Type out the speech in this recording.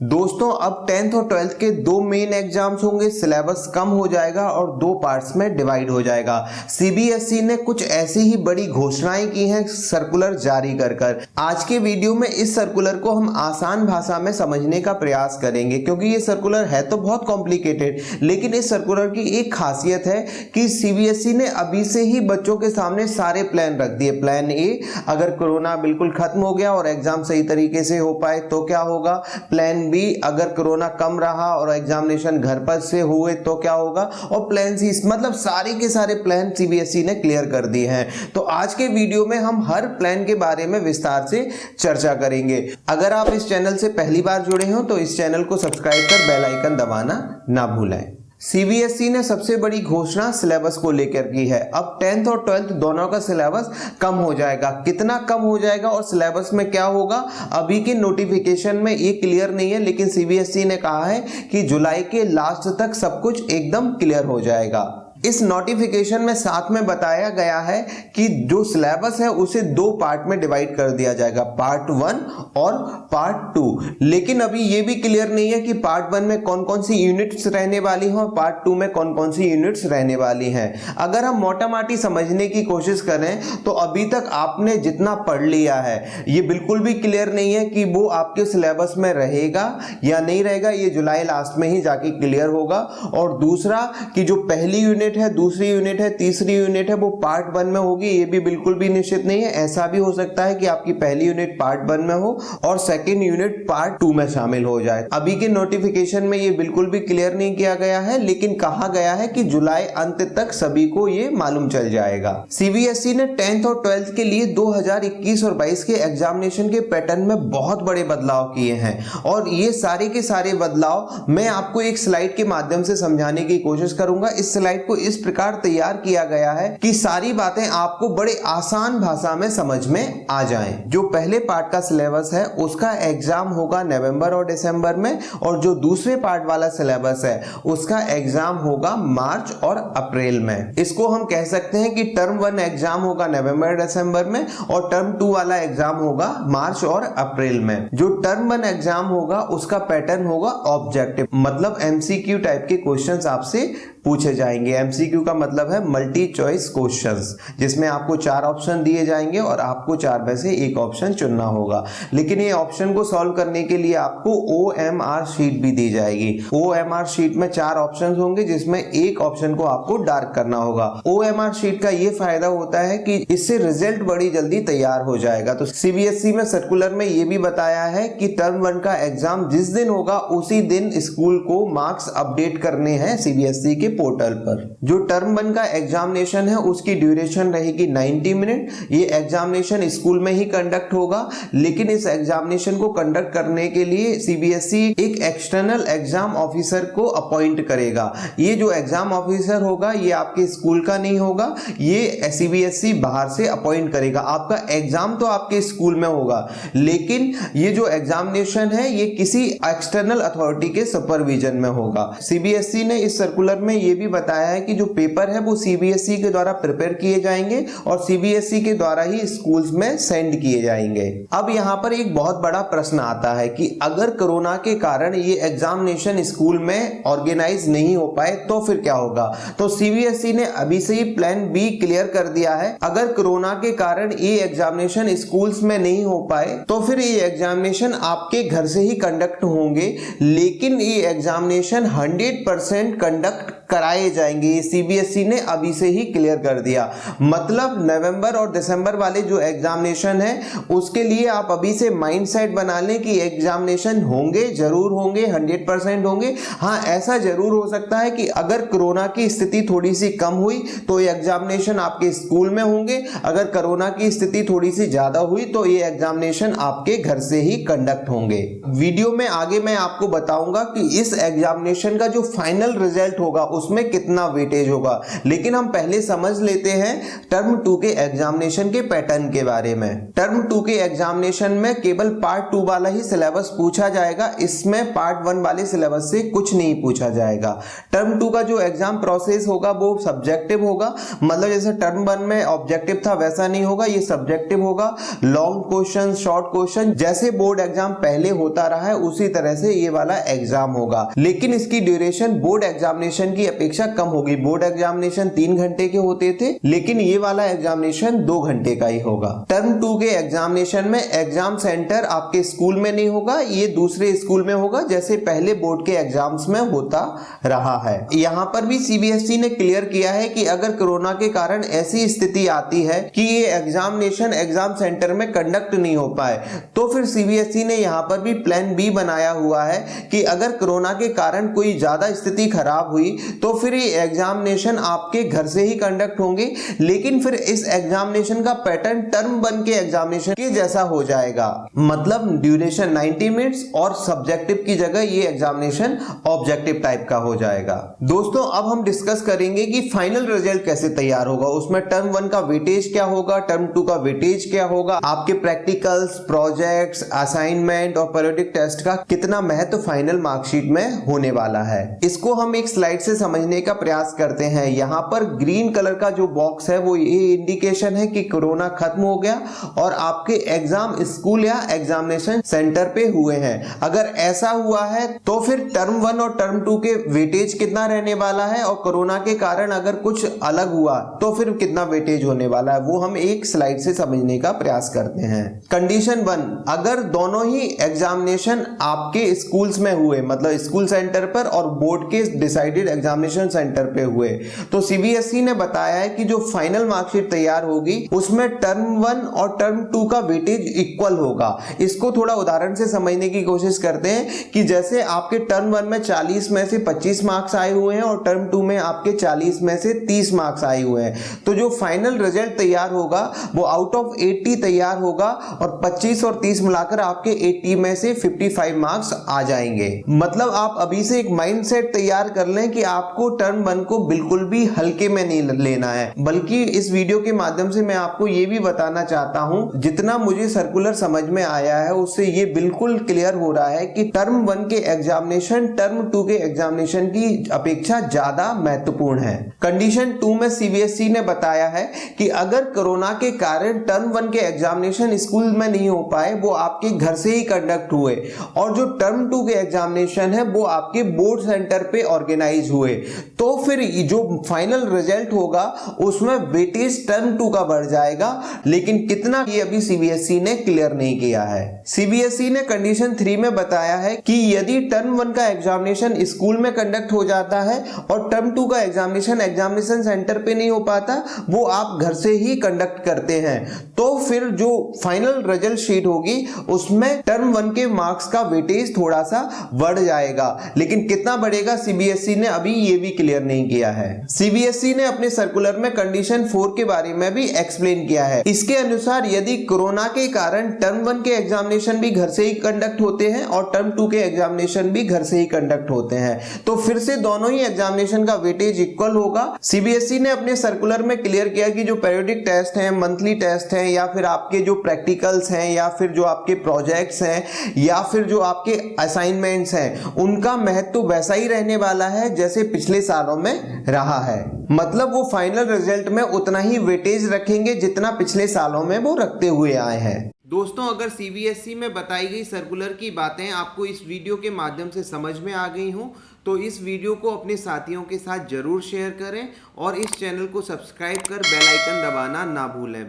दोस्तों अब 10th और 12th के दो मेन एग्जाम्स होंगे, सिलेबस कम हो जाएगा और दो पार्ट्स में डिवाइड हो जाएगा। सीबीएसई ने कुछ ऐसी ही बड़ी घोषणाएं की हैं सर्कुलर जारी कर। आज के वीडियो में इस सर्कुलर को हम आसान भाषा में समझने का प्रयास करेंगे, क्योंकि ये सर्कुलर है तो बहुत कॉम्प्लिकेटेड, लेकिन इस सर्कुलर की एक खासियत है कि सीबीएसई ने अभी से ही बच्चों के सामने सारे प्लान रख दिए। प्लान ए, अगर कोरोना बिल्कुल खत्म हो गया और एग्जाम सही तरीके से हो पाए तो क्या होगा। प्लान बी, अगर कोरोना कम रहा और एग्जामिनेशन घर पर से हुए तो क्या होगा। और प्लान सी, मतलब सारे के सारे प्लान सीबीएसई ने क्लियर कर दिए हैं। तो आज के वीडियो में हम हर प्लान के बारे में विस्तार से चर्चा करेंगे। अगर आप इस चैनल से पहली बार जुड़े हो तो इस चैनल को सब्सक्राइब कर बेल आइकन दबाना ना भूलें। सीबीएसई ने सबसे बड़ी घोषणा सिलेबस को लेकर की है। अब 10th और 12th दोनों का सिलेबस कम हो जाएगा। कितना कम हो जाएगा और सिलेबस में क्या होगा, अभी के नोटिफिकेशन में ये क्लियर नहीं है, लेकिन सीबीएसई ने कहा है कि जुलाई के लास्ट तक सब कुछ एकदम क्लियर हो जाएगा। इस नोटिफिकेशन में साथ में बताया गया है कि जो सिलेबस है उसे दो पार्ट में डिवाइड कर दिया जाएगा, पार्ट 1 और पार्ट 2। लेकिन अभी ये भी क्लियर नहीं है कि पार्ट 1 में कौन कौन सी यूनिट्स रहने वाली हैं और पार्ट 2 में कौन कौन सी यूनिट्स रहने वाली हैं। अगर हम मोटा माटी समझने की कोशिश करें तो अभी तक आपने जितना पढ़ लिया है ये बिल्कुल भी क्लियर नहीं है कि वो आपके सिलेबस में रहेगा या नहीं रहेगा। ये जुलाई लास्ट में ही जाके क्लियर होगा। और दूसरा कि जो पहली यूनिट है, दूसरी यूनिट है, तीसरी यूनिट है, वो पार्ट 1 में होगी, ये भी बिल्कुल भी निश्चित नहीं है। ऐसा भी हो सकता है कि आपकी पहली यूनिट पार्ट 1 में हो और सेकंड यूनिट पार्ट 2 में शामिल हो जाए। अभी के नोटिफिकेशन में ये बिल्कुल भी क्लियर नहीं किया गया है, लेकिन कहा गया है कि जुलाई अंत तक सभी को ये मालूम चल जाएगा। सीबीएसई ने 10th और 12th के लिए 2021 और 22 के एग्जामिनेशन के पैटर्न में बहुत बड़े बदलाव किए हैं और ये सारे के सारे बदलाव मैं आपको एक स्लाइड के माध्यम से समझाने की कोशिश करूंगा। इस स्लाइड को इस प्रकार तैयार किया गया है कि सारी बातें आपको बड़े आसान भाषा में समझ में आ जाएं। जो पहले पार्ट का सिलेबस है उसका एग्जाम होगा नवंबर और दिसंबर में, और जो दूसरे पार्ट वाला सिलेबस है उसका एग्जाम होगा मार्च और अप्रैल में। इसको हम कह सकते हैं कि टर्म 1 एग्जाम होगा नवंबर दिसंबर में और टर्म 2 वाला एग्जाम होगा मार्च और अप्रैल में। जो टर्म 1 एग्जाम होगा उसका पैटर्न होगा ऑब्जेक्टिव, मतलब एमसीक्यू टाइप के क्वेश्चंस आपसे पूछे जाएंगे। एमसीक्यू का मतलब है मल्टी चॉइस क्वेश्चंस, जिसमें आपको 4 ऑप्शन दिए जाएंगे और आपको 4 में से एक ऑप्शन चुनना होगा। लेकिन ये ऑप्शन को सॉल्व करने के लिए आपको ओएमआर शीट भी दी जाएगी। ओएमआर शीट में 4 ऑप्शन होंगे, जिसमें एक ऑप्शन को आपको डार्क करना होगा। ओएमआर शीट का ये फायदा होता है कि इससे रिजल्ट बड़ी जल्दी तैयार हो जाएगा। तो सीबीएसई में सर्कुलर में ये भी बताया है कि टर्म 1 का एग्जाम जिस दिन होगा उसी दिन स्कूल को मार्क्स अपडेट करने हैं सीबीएसई के पोर्टल पर। जो टर्म 1 का एग्जामिनेशन है उसकी ड्यूरेशन रहेगी 90 मिनट। ये एग्जामिनेशन स्कूल में ही कंडक्ट होगा, लेकिन इस एग्जामिनेशन को कंडक्ट करने के लिए सीबीएसई एक एक्सटर्नल एग्जाम ऑफिसर को अपॉइंट करेगा। ये जो एग्जाम ऑफिसर होगा ये आपके स्कूल का नहीं होगा, ये सीबीएसई बाहर से अपॉइंट करेगा। आपका एग्जाम तो आपके स्कूल में होगा, लेकिन ये जो एग्जामिनेशन है ये किसी एक्सटर्नल अथॉरिटी के सुपरविजन में होगा। सीबीएसई ने इस सर्कुलर में ये भी बताया है कि जो पेपर है वो सीबीएसई के द्वारा प्रिपेयर किए जाएंगे और सीबीएसई के द्वारा ही स्कूल्स में सेंड किए जाएंगे। अब यहाँ पर एक बहुत बड़ा प्रश्न आता है कि अगर कोरोना के कारण ये एग्जामिनेशन स्कूल में ऑर्गेनाइज नहीं हो पाए तो फिर क्या होगा। तो सीबीएसई ने अभी से ही प्लान बी क्लियर कर दिया है। अगर कोरोना के कारण ये एग्जामिनेशन स्कूल्स में नहीं हो पाए तो फिर ये एग्जामिनेशन आपके घर से ही कंडक्ट होंगे, लेकिन ये एग्जामिनेशन 100% कंडक्ट कराए जाएंगे। ये सीबीएसई ने अभी से ही क्लियर कर दिया। मतलब नवंबर और दिसंबर वाले जो एग्जामिनेशन है उसके लिए आप अभी से माइंडसेट बना लें कि एग्जामिनेशन होंगे, जरूर होंगे, 100% होंगे। हाँ, ऐसा जरूर हो सकता है कि अगर कोरोना की स्थिति थोड़ी सी कम हुई तो ये एग्जामिनेशन आपके स्कूल में होंगे, अगर कोरोना की स्थिति थोड़ी सी ज्यादा हुई तो ये एग्जामिनेशन आपके घर से ही कंडक्ट होंगे। वीडियो में आगे मैं आपको बताऊंगा कि इस एग्जामिनेशन का जो फाइनल रिजल्ट होगा उसमें कितना वेटेज होगा। लेकिन हम पहले समझ लेते हैं टर्म 2 के एग्जामिनेशन के पैटर्न के बारे में। टर्म 2 के एग्जामिनेशन में केवल पार्ट 2 वाला ही सिलेबस पूछा जाएगा, इसमें पार्ट 1 वाले सिलेबस से कुछ नहीं पूछा जाएगा। टर्म 2 का जो एग्जाम प्रोसेस होगा वो सब्जेक्टिव होगा, मतलब जैसे टर्म 1 में ऑब्जेक्टिव था वैसा नहीं होगा, ये सब्जेक्टिव होगा। लॉन्ग क्वेश्चन, शॉर्ट क्वेश्चन, जैसे बोर्ड एग्जाम पहले होता रहा है उसी तरह से ये वाला एग्जाम होगा। लेकिन इसकी ड्यूरेशन बोर्ड एग्जामिनेशन की अपेक्षा कम होगी। बोर्ड एग्जामिनेशन 3 घंटे के होते थे, लेकिन ये वाला एग्जामिनेशन 2 घंटे का ही होगा। टर्म 2 के एग्जामिनेशन में एग्जाम सेंटर आपके स्कूल में नहीं होगा, ये दूसरे स्कूल में होगा, जैसे पहले बोर्ड के एग्जाम्स में होता रहा है। यहाँ पर भी सीबीएसई ने क्लियर किया है कि अगर कोरोना के कारण ऐसी स्थिति आती है कि ये एग्जामिनेशन एग्जाम सेंटर में कंडक्ट नहीं हो पाए, तो फिर सीबीएसई ने यहाँ पर भी प्लान बी बनाया हुआ है कि अगर कोरोना के कारण कोई ज्यादा स्थिति खराब हुई तो फिर ये एग्जामिनेशन आपके घर से ही कंडक्ट होंगे। लेकिन फिर इस एग्जामिनेशन का पैटर्न टर्म 1 के एग्जामिनेशन के जैसा हो जाएगा, मतलब ड्यूरेशन 90 मिनट्स और सब्जेक्टिव की जगह ये एग्जामिनेशन ऑब्जेक्टिव टाइप का हो जाएगा। दोस्तों अब हम डिस्कस करेंगे कि फाइनल रिजल्ट कैसे तैयार होगा, उसमें टर्म 1 का वेटेज क्या होगा, टर्म 2 का वेटेज क्या होगा, आपके प्रैक्टिकल्स, प्रोजेक्ट्स, असाइनमेंट और पीरियोडिक टेस्ट का कितना महत्व फाइनल मार्कशीट में होने वाला है। इसको हम एक स्लाइड से समझने का प्रयास करते हैं। यहाँ पर ग्रीन कलर का जो बॉक्स है वो ये इंडिकेशन है कि कोरोना खत्म हो गया और आपके एग्जाम स्कूल या एग्जामिनेशन सेंटर पे हुए हैं। अगर ऐसा हुआ है तो फिर टर्म 1 और टर्म 2 के वेटेज कितना रहने वाला है, और कोरोना के कारण अगर कुछ अलग हुआ तो फिर कितना वेटेज होने वाला है, वो हम एक स्लाइड से समझने का प्रयास करते हैं। कंडीशन 1, अगर दोनों ही एग्जामिनेशन आपके स्कूल्स में हुए, मतलब स्कूल सेंटर पर और बोर्ड के डिसाइडेड एग्जामिनेशन सेंटर पे हुए, तो सीबीएसई ने बताया है कि जो फाइनल मार्कशीट तैयार होगी उसमें टर्म 1 और टर्म 2 का वेटेज इक्वल होगा। इसको थोड़ा उदाहरण से समझने की कोशिश करते हैं कि जैसे आपके टर्म 1 में 40 में से 25 मार्क्स आए हुए हैं और टर्म 2 में आपके 40 में से 30 मार्क्स आए हुए हैं, तो जो फाइनल रिजल्ट तैयार होगा वो आउट ऑफ 80 तैयार होगा और 25 और 30 मिलाकर आपके 80 में से 55 मार्क्स आ जाएंगे। मतलब आप अभी से एक माइंडसेट तैयार कर लें कि आपको टर्म 1 को बिल्कुल भी हल्के में नहीं लेना है, बल्कि इस वीडियो के माध्यम से मैं आपको ये भी बताना चाहता हूं, जितना मुझे सर्कुलर समझ में आया है उससे ये बिल्कुल क्लियर हो रहा है कि टर्म 1 के एग्जामिनेशन टर्म 2 के एग्जामिनेशन की अपेक्षा ज्यादा महत्वपूर्ण है। कंडीशन 2 में सीबीएसई ने बताया है कि अगर कोरोना के कारण टर्म 1 के एग्जामिनेशन स्कूल में नहीं हो पाए, वो आपके घर से ही कंडक्ट हुए, और जो टर्म 2 के एग्जामिनेशन है वो आपके बोर्ड सेंटर पे ऑर्गेनाइज हुए, तो फिर जो फाइनल रिजल्ट होगा उसमें वेटेज टर्म 2 का बढ़ जाएगा। लेकिन कितना, ये अभी सीबीएसई ने क्लियर नहीं किया है। सीबीएसई ने कंडीशन 3 में बताया है कि यदि टर्म 1 का एग्जामिनेशन स्कूल में कंडक्ट हो जाता है और टर्म 2 का एग्जामिनेशन सेंटर पे नहीं हो पाता, वो आप घर से ही कंडक्ट करते हैं, तो फिर जो फाइनल रिजल्ट शीट होगी उसमें टर्म 1 के मार्क्स का वेटेज थोड़ा सा बढ़ जाएगा। लेकिन कितना बढ़ेगा सीबीएसई ने अभी ये भी क्लियर नहीं किया है। सीबीएसई ने अपने सर्कुलर में कंडीशन 4 के बारे में भी एक्सप्लेन किया है। इसके अनुसार यदि कोरोना के कारण टर्म 1 के एग्जामिनेशन भी घर से ही कंडक्ट होते हैं और टर्म 2 के एग्जामिनेशन भी घर से ही कंडक्ट होते हैं, तो फिर से दोनों ही एग्जामिनेशन का वेटेज इक्वल होगा। सीबीएसई ने अपने सर्कुलर में क्लियर किया कि जो पीरियोडिक टेस्ट हैं, मंथली टेस्ट हैं, या फिर आपके जो प्रैक्टिकल्स हैं, या फिर जो आपके प्रोजेक्ट्स हैं, या फिर जो आपके असाइनमेंट्स हैं, उनका महत्व वैसा ही रहने वाला है जैसे पिछले सालों में रहा है। मतलब वो फाइनल रिजल्ट में उतना ही वेटेज रखेंगे जितना पिछले सालों में वो रखते हुए आए हैं। दोस्तों अगर सीबीएसई में बताई गई सर्कुलर की बातें आपको इस वीडियो के माध्यम से समझ में आ गई हों, तो इस वीडियो को अपने साथियों के साथ जरूर शेयर करें और इस चैनल को सब्सक्राइब कर बेल आइकन दबाना ना भूलें।